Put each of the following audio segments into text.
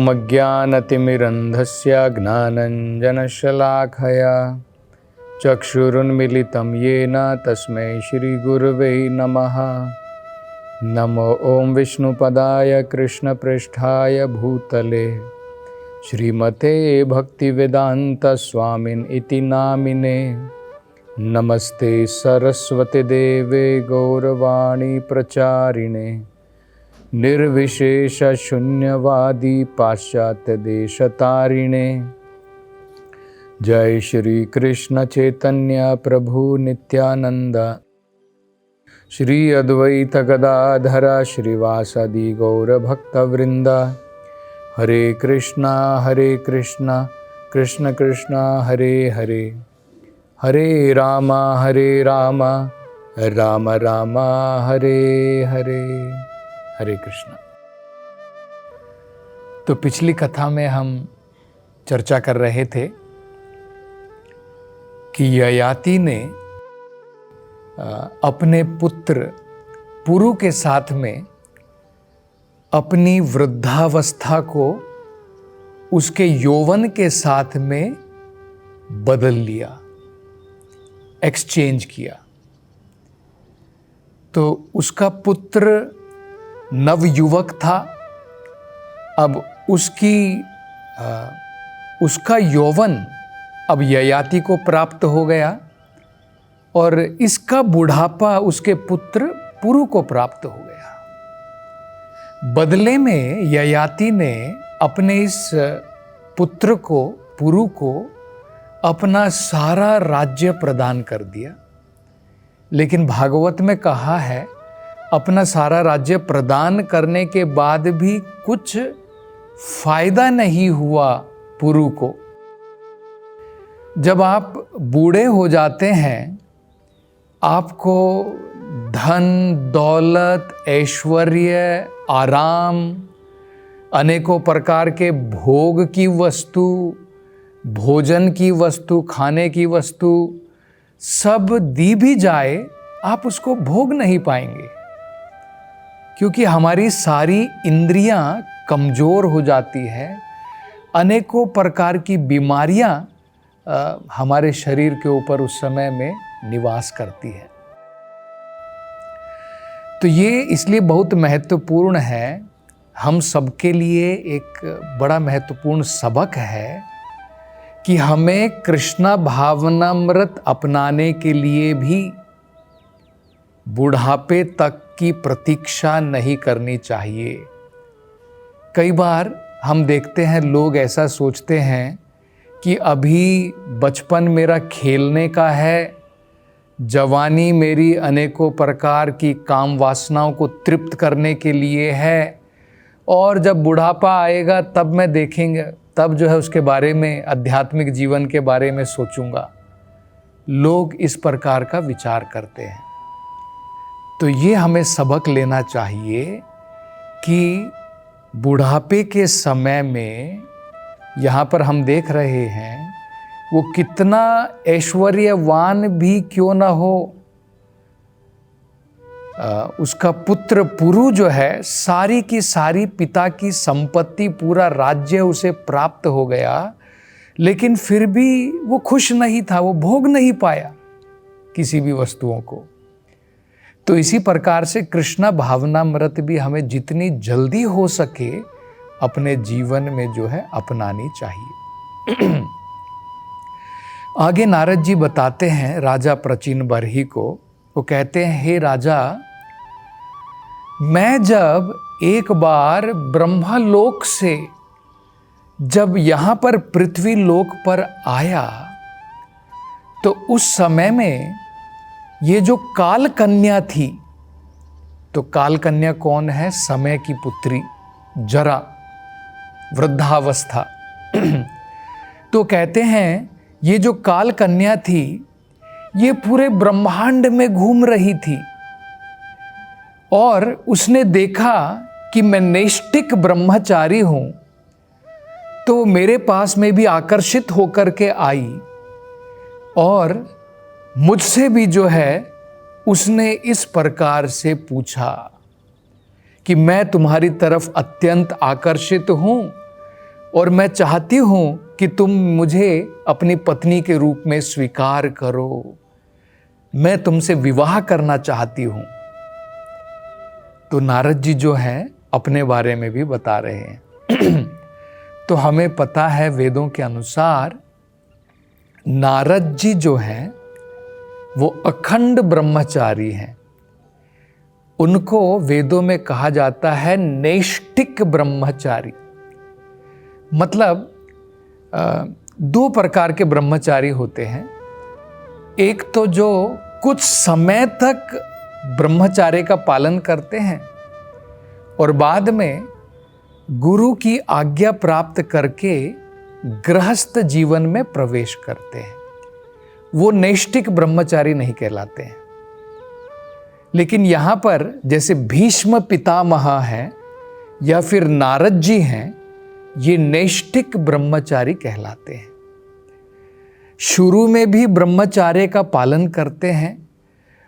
ॐ अज्ञानतिमिरन्धस्य ज्ञानञ्जनशलाखया चक्षुरुन्मिलितं येन तस्मै श्रीगुरवे नमः। नमो ॐ विष्णुपदाय कृष्णपृष्ठाय भूतले श्रीमते भक्तिवेदान्तस्वामिन् इति नामिने। नमस्ते सरस्वती देवे गौरवाणी प्रचारिणे निर्विशेष शून्यवादी पाश्चात्य देशतारिणे। जय श्री कृष्ण चैतन्य प्रभु नित्यानंद श्री अद्वैत गदाधर श्रीवासदि गौर भक्तवृंद। हरे कृष्णा कृष्ण कृष्ण हरे हरे, हरे राम राम राम हरे हरे। हरे कृष्ण। तो पिछली कथा में हम चर्चा कर रहे थे कि ययाति ने अपने पुत्र पुरु के साथ में अपनी वृद्धावस्था को उसके यौवन के साथ में बदल लिया, एक्सचेंज किया। तो उसका पुत्र नवयुवक था, अब उसका यौवन अब ययाति को प्राप्त हो गया और इसका बुढ़ापा उसके पुत्र पुरु को प्राप्त हो गया। बदले में ययाति ने अपने इस पुत्र को पुरु को अपना सारा राज्य प्रदान कर दिया। लेकिन भागवत में कहा है अपना सारा राज्य प्रदान करने के बाद भी कुछ फायदा नहीं हुआ पुरु को। जब आप बूढ़े हो जाते हैं, आपको धन दौलत ऐश्वर्य आराम अनेकों प्रकार के भोग की वस्तु, भोजन की वस्तु, खाने की वस्तु सब दी भी जाए, आप उसको भोग नहीं पाएंगे, क्योंकि हमारी सारी इंद्रियां कमज़ोर हो जाती है। अनेकों प्रकार की बीमारियां हमारे शरीर के ऊपर उस समय में निवास करती है। तो ये इसलिए बहुत महत्वपूर्ण है, हम सबके लिए एक बड़ा महत्वपूर्ण सबक है कि हमें कृष्ण भावनामृत अपनाने के लिए भी बुढ़ापे तक की प्रतीक्षा नहीं करनी चाहिए। कई बार हम देखते हैं लोग ऐसा सोचते हैं कि अभी बचपन मेरा खेलने का है, जवानी मेरी अनेकों प्रकार की काम वासनाओं को तृप्त करने के लिए है, और जब बुढ़ापा आएगा तब मैं देखेंगे, तब जो है उसके बारे में, आध्यात्मिक जीवन के बारे में सोचूंगा। लोग इस प्रकार का विचार करते हैं। तो ये हमें सबक लेना चाहिए कि बुढ़ापे के समय में यहाँ पर हम देख रहे हैं वो कितना ऐश्वर्यवान भी क्यों ना हो, उसका पुत्र पुरु जो है सारी की सारी पिता की संपत्ति, पूरा राज्य उसे प्राप्त हो गया, लेकिन फिर भी वो खुश नहीं था, वो भोग नहीं पाया किसी भी वस्तुओं को। तो इसी प्रकार से कृष्ण भावनामृत भी हमें जितनी जल्दी हो सके अपने जीवन में जो है अपनानी चाहिए। आगे नारद जी बताते हैं राजा प्रचिन बरही को, वो कहते हैं, हे राजा, मैं जब एक बार ब्रह्मलोक से जब यहाँ पर पृथ्वी लोक पर आया, तो उस समय में ये जो काल कन्या थी, तो काल कन्या कौन है? समय की पुत्री जरा, वृद्धावस्था। तो कहते हैं ये जो काल कन्या थी ये पूरे ब्रह्मांड में घूम रही थी और उसने देखा कि मैं नैष्ठिक ब्रह्मचारी हूं, तो मेरे पास में भी आकर्षित होकर के आई और मुझसे भी जो है उसने इस प्रकार से पूछा कि मैं तुम्हारी तरफ अत्यंत आकर्षित हूं, और मैं चाहती हूं कि तुम मुझे अपनी पत्नी के रूप में स्वीकार करो, मैं तुमसे विवाह करना चाहती हूं। तो नारद जी जो हैं अपने बारे में भी बता रहे हैं। तो हमें पता है वेदों के अनुसार नारद जी जो हैं वो अखंड ब्रह्मचारी हैं। उनको वेदों में कहा जाता है नैष्ठिक ब्रह्मचारी। मतलब दो प्रकार के ब्रह्मचारी होते हैं। एक तो जो कुछ समय तक ब्रह्मचार्य का पालन करते हैं और बाद में गुरु की आज्ञा प्राप्त करके गृहस्थ जीवन में प्रवेश करते हैं, वो नैष्ठिक ब्रह्मचारी नहीं कहलाते हैं। लेकिन यहां पर जैसे भीष्म पितामह हैं या फिर नारद जी हैं, ये नैष्ठिक ब्रह्मचारी कहलाते हैं। शुरू में भी ब्रह्मचार्य का पालन करते हैं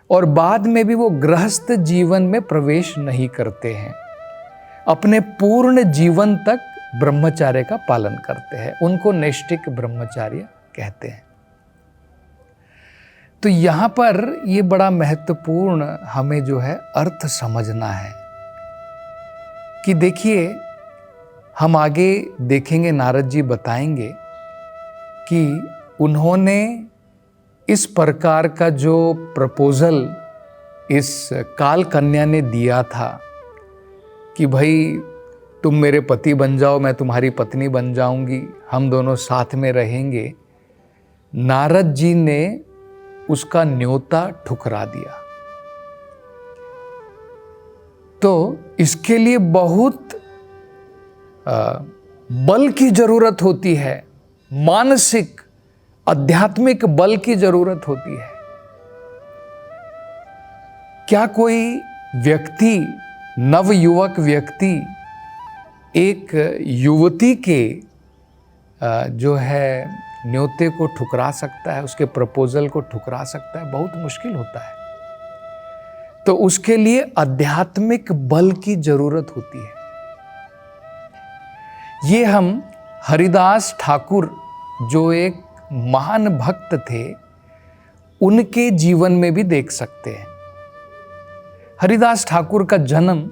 और बाद में भी वो गृहस्थ जीवन में प्रवेश नहीं करते हैं, अपने पूर्ण जीवन तक ब्रह्मचार्य का पालन करते हैं। उनको नैष्ठिक ब्रह्मचार्य कहते हैं। तो यहां पर ये बड़ा महत्वपूर्ण हमें जो है अर्थ समझना है कि देखिए, हम आगे देखेंगे, नारद जी बताएंगे कि उन्होंने इस प्रकार का जो प्रपोजल इस काल कन्या ने दिया था कि भाई तुम मेरे पति बन जाओ, मैं तुम्हारी पत्नी बन जाऊंगी, हम दोनों साथ में रहेंगे, नारद जी ने उसका न्योता ठुकरा दिया। तो इसके लिए बहुत बल की जरूरत होती है, मानसिक आध्यात्मिक बल की जरूरत होती है। क्या कोई व्यक्ति, नवयुवक व्यक्ति एक युवती के जो है न्योते को ठुकरा सकता है, उसके प्रपोजल को ठुकरा सकता है? बहुत मुश्किल होता है। तो उसके लिए आध्यात्मिक बल की जरूरत होती है। ये हम हरिदास ठाकुर जो एक महान भक्त थे, उनके जीवन में भी देख सकते हैं। हरिदास ठाकुर का जन्म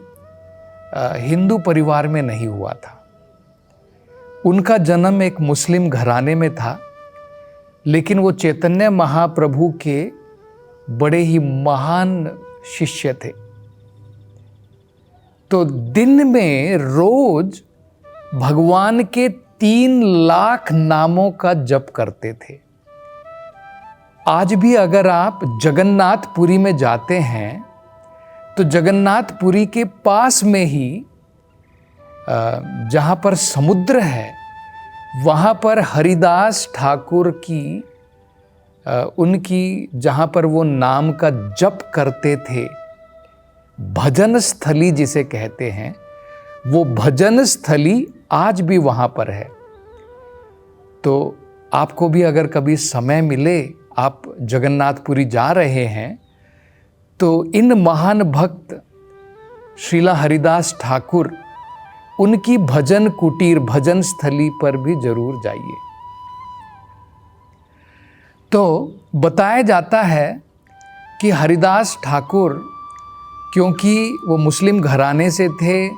हिंदू परिवार में नहीं हुआ था। उनका जन्म एक मुस्लिम घराने में था, लेकिन वो चैतन्य महाप्रभु के बड़े ही महान शिष्य थे। तो दिन में रोज भगवान के 3 लाख नामों का जप करते थे। आज भी अगर आप जगन्नाथपुरी में जाते हैं तो जगन्नाथपुरी के पास में ही जहाँ पर समुद्र है, वहाँ पर हरिदास ठाकुर की उनकी जहाँ पर वो नाम का जप करते थे, भजन स्थली जिसे कहते हैं, वो भजन स्थली आज भी वहाँ पर है। तो आपको भी अगर कभी समय मिले, आप जगन्नाथपुरी जा रहे हैं, तो इन महान भक्त श्रीला हरिदास ठाकुर, उनकी भजन कुटीर, भजन स्थली पर भी जरूर जाइए। तो बताया जाता है कि हरिदास ठाकुर, क्योंकि वो मुस्लिम घराने से थे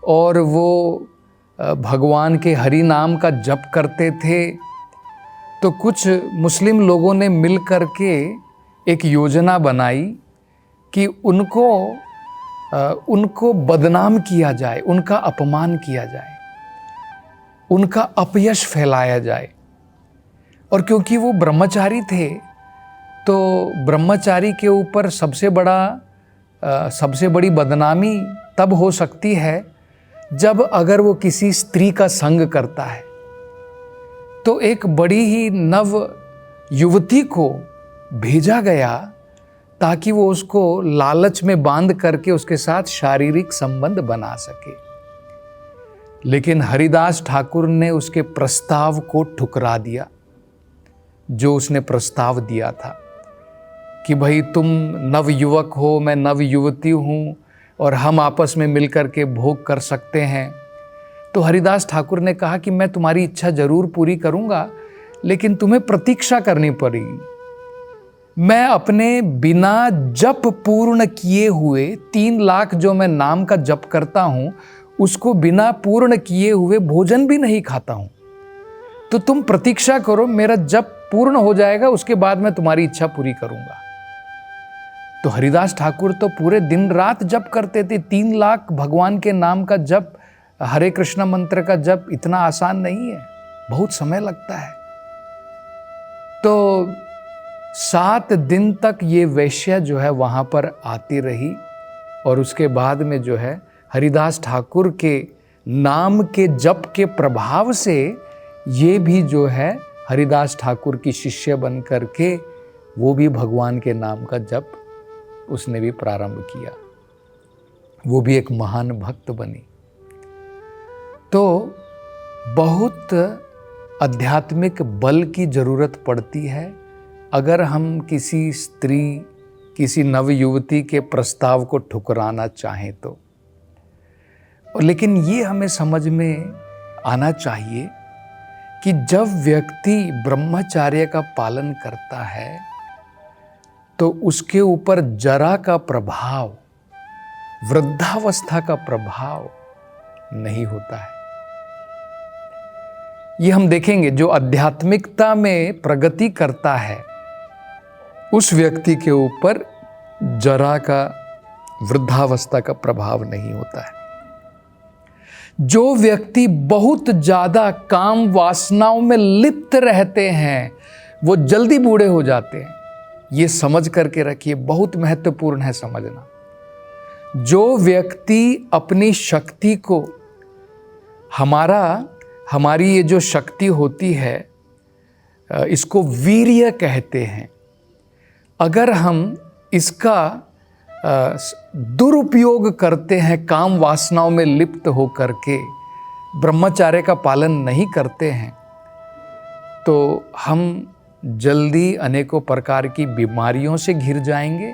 और वो भगवान के हरि नाम का जप करते थे, तो कुछ मुस्लिम लोगों ने मिल कर के एक योजना बनाई कि उनको बदनाम किया जाए, उनका अपमान किया जाए, उनका अपयश फैलाया जाए। और क्योंकि वो ब्रह्मचारी थे, तो ब्रह्मचारी के ऊपर सबसे बड़ी बदनामी तब हो सकती है जब अगर वो किसी स्त्री का संग करता है। तो एक बड़ी ही नव युवती को भेजा गया ताकि वो उसको लालच में बांध करके उसके साथ शारीरिक संबंध बना सके। लेकिन हरिदास ठाकुर ने उसके प्रस्ताव को ठुकरा दिया, जो उसने प्रस्ताव दिया था कि भाई तुम नवयुवक हो, मैं नवयुवती हूँ और हम आपस में मिलकर के भोग कर सकते हैं। तो हरिदास ठाकुर ने कहा कि मैं तुम्हारी इच्छा जरूर पूरी करूंगा, लेकिन तुम्हें प्रतीक्षा करनी पड़ेगी। मैं अपने बिना जप पूर्ण किए हुए 3 लाख जो मैं नाम का जप करता हूं, उसको बिना पूर्ण किए हुए भोजन भी नहीं खाता हूं। तो तुम प्रतीक्षा करो, मेरा जप पूर्ण हो जाएगा, उसके बाद मैं तुम्हारी इच्छा पूरी करूंगा। तो हरिदास ठाकुर तो पूरे दिन रात जप करते थे। 3 लाख भगवान के नाम का जप, हरे कृष्ण मंत्र का जप इतना आसान नहीं है, बहुत समय लगता है। तो 7 दिन तक ये वैश्या जो है वहाँ पर आती रही, और उसके बाद में जो है हरिदास ठाकुर के नाम के जप के प्रभाव से ये भी जो है हरिदास ठाकुर की शिष्य बन करके वो भी भगवान के नाम का जप उसने भी प्रारंभ किया। वो भी एक महान भक्त बनी। तो बहुत आध्यात्मिक बल की जरूरत पड़ती है अगर हम किसी स्त्री, किसी नवयुवती के प्रस्ताव को ठुकराना चाहें तो। लेकिन ये हमें समझ में आना चाहिए कि जब व्यक्ति ब्रह्मचर्य का पालन करता है तो उसके ऊपर जरा का प्रभाव, वृद्धावस्था का प्रभाव नहीं होता है। ये हम देखेंगे, जो आध्यात्मिकता में प्रगति करता है उस व्यक्ति के ऊपर जरा का वृद्धावस्था का प्रभाव नहीं होता है। जो व्यक्ति बहुत ज्यादा काम वासनाओं में लिप्त रहते हैं वो जल्दी बूढ़े हो जाते हैं। ये समझ करके रखिए, बहुत महत्वपूर्ण है समझना। जो व्यक्ति अपनी शक्ति को, हमारी ये जो शक्ति होती है इसको वीर्य कहते हैं, अगर हम इसका दुरुपयोग करते हैं, काम वासनाओं में लिप्त होकर के ब्रह्मचर्य का पालन नहीं करते हैं, तो हम जल्दी अनेकों प्रकार की बीमारियों से घिर जाएंगे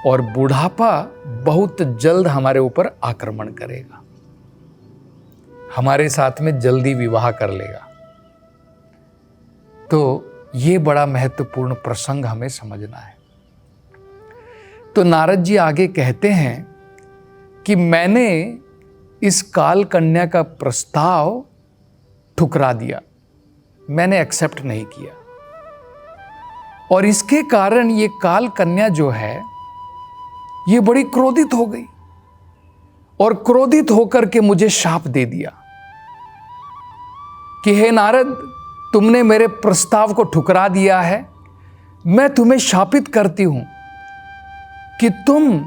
और बुढ़ापा बहुत जल्द हमारे ऊपर आक्रमण करेगा, हमारे साथ में जल्दी विवाह कर लेगा। तो ये बड़ा महत्वपूर्ण प्रसंग हमें समझना है। तो नारद जी आगे कहते हैं कि मैंने इस काल कन्या का प्रस्ताव ठुकरा दिया, मैंने एक्सेप्ट नहीं किया, और इसके कारण ये काल कन्या जो है ये बड़ी क्रोधित हो गई और क्रोधित होकर के मुझे शाप दे दिया कि हे नारद, तुमने मेरे प्रस्ताव को ठुकरा दिया है, मैं तुम्हें शापित करती हूं कि तुम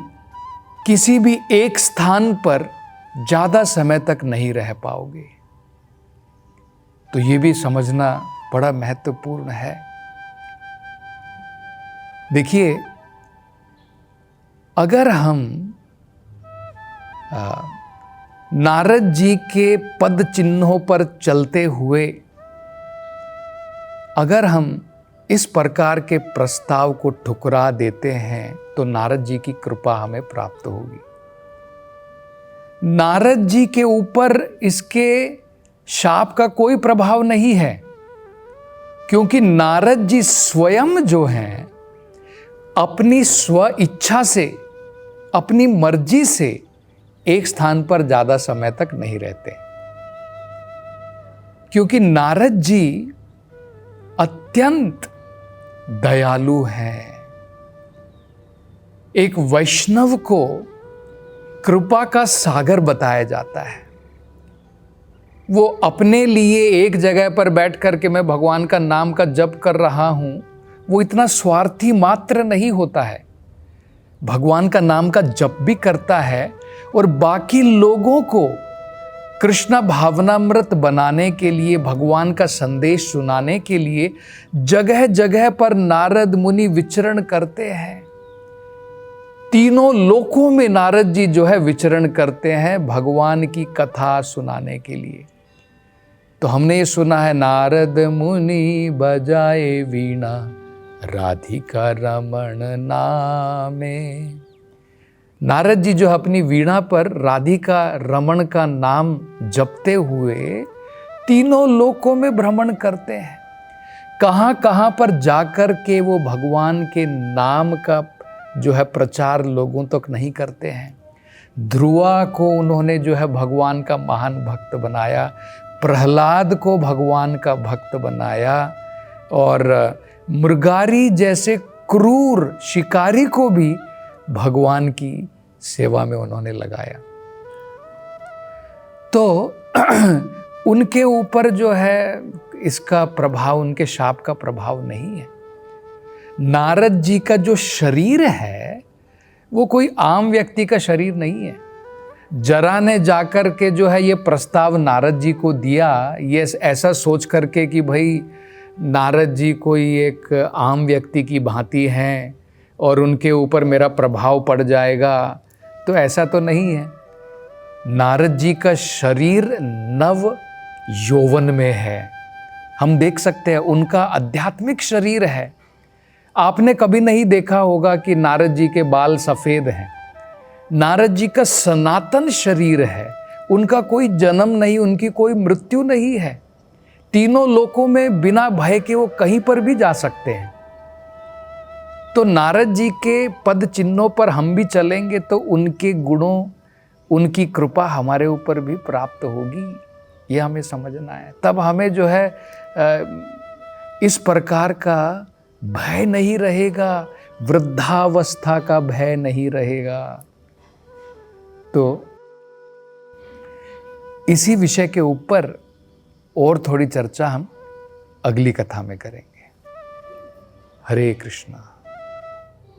किसी भी एक स्थान पर ज्यादा समय तक नहीं रह पाओगे। तो ये भी समझना बड़ा महत्वपूर्ण है। देखिए, अगर हम नारद जी के पद चिन्हों पर चलते हुए अगर हम इस प्रकार के प्रस्ताव को ठुकरा देते हैं तो नारद जी की कृपा हमें प्राप्त होगी। नारद जी के ऊपर इसके शाप का कोई प्रभाव नहीं है, क्योंकि नारद जी स्वयं जो हैं अपनी स्व इच्छा से, अपनी मर्जी से एक स्थान पर ज्यादा समय तक नहीं रहते, क्योंकि नारद जी अत्यंत दयालु हैं। एक वैष्णव को कृपा का सागर बताया जाता है। वो अपने लिए एक जगह पर बैठ करके मैं भगवान का नाम का जप कर रहा हूं, वो इतना स्वार्थी मात्र नहीं होता है। भगवान का नाम का जप भी करता है और बाकी लोगों को कृष्ण भावनामृत बनाने के लिए, भगवान का संदेश सुनाने के लिए जगह जगह पर नारद मुनि विचरण करते हैं। तीनों लोकों में नारद जी जो है विचरण करते हैं भगवान की कथा सुनाने के लिए। तो हमने ये सुना है, नारद मुनि बजाए वीणा राधिका रमण नामे, नारद जी जो अपनी वीणा पर राधिका रमण का नाम जपते हुए तीनों लोकों में भ्रमण करते हैं। कहाँ कहाँ पर जाकर के वो भगवान के नाम का जो है प्रचार लोगों तक नहीं करते हैं। ध्रुवा को उन्होंने जो है भगवान का महान भक्त बनाया, प्रहलाद को भगवान का भक्त बनाया, और मृगारी जैसे क्रूर शिकारी को भी भगवान की सेवा में उन्होंने लगाया। तो उनके ऊपर जो है इसका प्रभाव, उनके शाप का प्रभाव नहीं है। नारद जी का जो शरीर है वो कोई आम व्यक्ति का शरीर नहीं है। जरा ने जाकर के जो है ये प्रस्ताव नारद जी को दिया, ये ऐसा सोच करके कि भाई नारद जी कोई एक आम व्यक्ति की भांति हैं और उनके ऊपर मेरा प्रभाव पड़ जाएगा, तो ऐसा तो नहीं है। नारद जी का शरीर नव यौवन में है, हम देख सकते हैं, उनका आध्यात्मिक शरीर है। आपने कभी नहीं देखा होगा कि नारद जी के बाल सफ़ेद हैं। नारद जी का सनातन शरीर है, उनका कोई जन्म नहीं, उनकी कोई मृत्यु नहीं है। तीनों लोकों में बिना भय के वो कहीं पर भी जा सकते हैं। तो नारद जी के पद चिन्हों पर हम भी चलेंगे तो उनके गुणों, उनकी कृपा हमारे ऊपर भी प्राप्त होगी, ये हमें समझना है। तब हमें जो है इस प्रकार का भय नहीं रहेगा, वृद्धावस्था का भय नहीं रहेगा। तो इसी विषय के ऊपर और थोड़ी चर्चा हम अगली कथा में करेंगे। हरे कृष्णा।